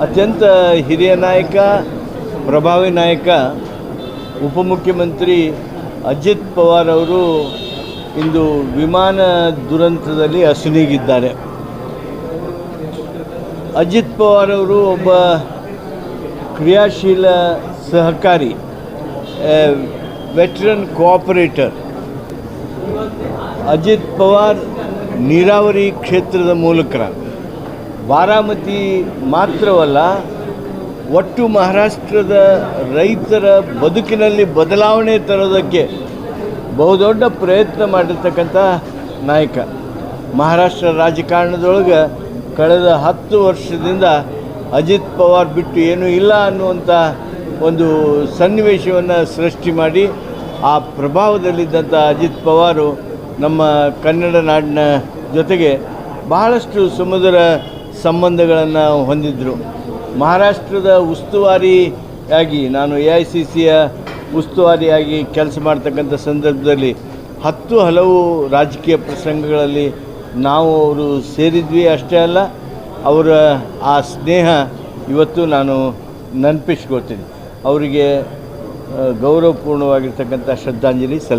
ಅತ್ಯಂತ ಹಿರಿಯ ನಾಯಕ, ಪ್ರಭಾವಿ ನಾಯಕ, ಉಪಮುಖ್ಯಮಂತ್ರಿ ಅಜಿತ್ ಪವಾರ್ ಅವರು ಇಂದು ವಿಮಾನ ದುರಂತದಲ್ಲಿ ಅಸುನೀಗಿದ್ದಾರೆ. ಅಜಿತ್ ಪವಾರ್ ಅವರು ಒಬ್ಬ ಕ್ರಿಯಾಶೀಲ ಸಹಕಾರಿ, ವೆಟ್ರನ್ ಕೋಆಪರೇಟರ್. ಅಜಿತ್ ಪವಾರ್ ನೀರಾವರಿ ಕ್ಷೇತ್ರದ ಮೂಲಕ ಬಾರಾಮತಿ ಮಾತ್ರವಲ್ಲ, ಒಟ್ಟು ಮಹಾರಾಷ್ಟ್ರದ ರೈತರ ಬದುಕಿನಲ್ಲಿ ಬದಲಾವಣೆ ತರೋದಕ್ಕೆ ಬಹುದೊಡ್ಡ ಪ್ರಯತ್ನ ಮಾಡಿರ್ತಕ್ಕಂಥ ನಾಯಕ. ಮಹಾರಾಷ್ಟ್ರ ರಾಜಕಾರಣದೊಳಗೆ ಕಳೆದ 10 ವರ್ಷದಿಂದ ಅಜಿತ್ ಪವಾರ್ ಬಿಟ್ಟು ಏನೂ ಇಲ್ಲ ಅನ್ನುವಂಥ ಒಂದು ಸನ್ನಿವೇಶವನ್ನು ಸೃಷ್ಟಿ ಮಾಡಿ, ಆ ಪ್ರಭಾವದಲ್ಲಿದ್ದಂಥ ಅಜಿತ್ ಪವಾರು ನಮ್ಮ ಕನ್ನಡ ನಾಡಿನ ಜೊತೆಗೆ ಬಹಳಷ್ಟು ಸುಮಧುರ ಸಂಬಂಧಗಳನ್ನು ಹೊಂದಿದ್ದರು. ಮಹಾರಾಷ್ಟ್ರದ ಉಸ್ತುವಾರಿಯಾಗಿ, ನಾನು AICCಯ ಉಸ್ತುವಾರಿಯಾಗಿ ಕೆಲಸ ಮಾಡ್ತಕ್ಕಂಥ ಸಂದರ್ಭದಲ್ಲಿ ಹಲವು ರಾಜಕೀಯ ಪ್ರಸಂಗಗಳಲ್ಲಿ ನಾವು ಅವರು ಸೇರಿದ್ವಿ. ಅಷ್ಟೇ ಅಲ್ಲ, ಅವರ ಆ ಸ್ನೇಹ ಇವತ್ತು ನಾನು ನೆನಪಿಸ್ಕೊಳ್ತೀನಿ. ಅವರಿಗೆ ಗೌರವಪೂರ್ಣವಾಗಿರ್ತಕ್ಕಂಥ ಶ್ರದ್ಧಾಂಜಲಿ ಸಲ್ಲಿಸ್ತೀನಿ.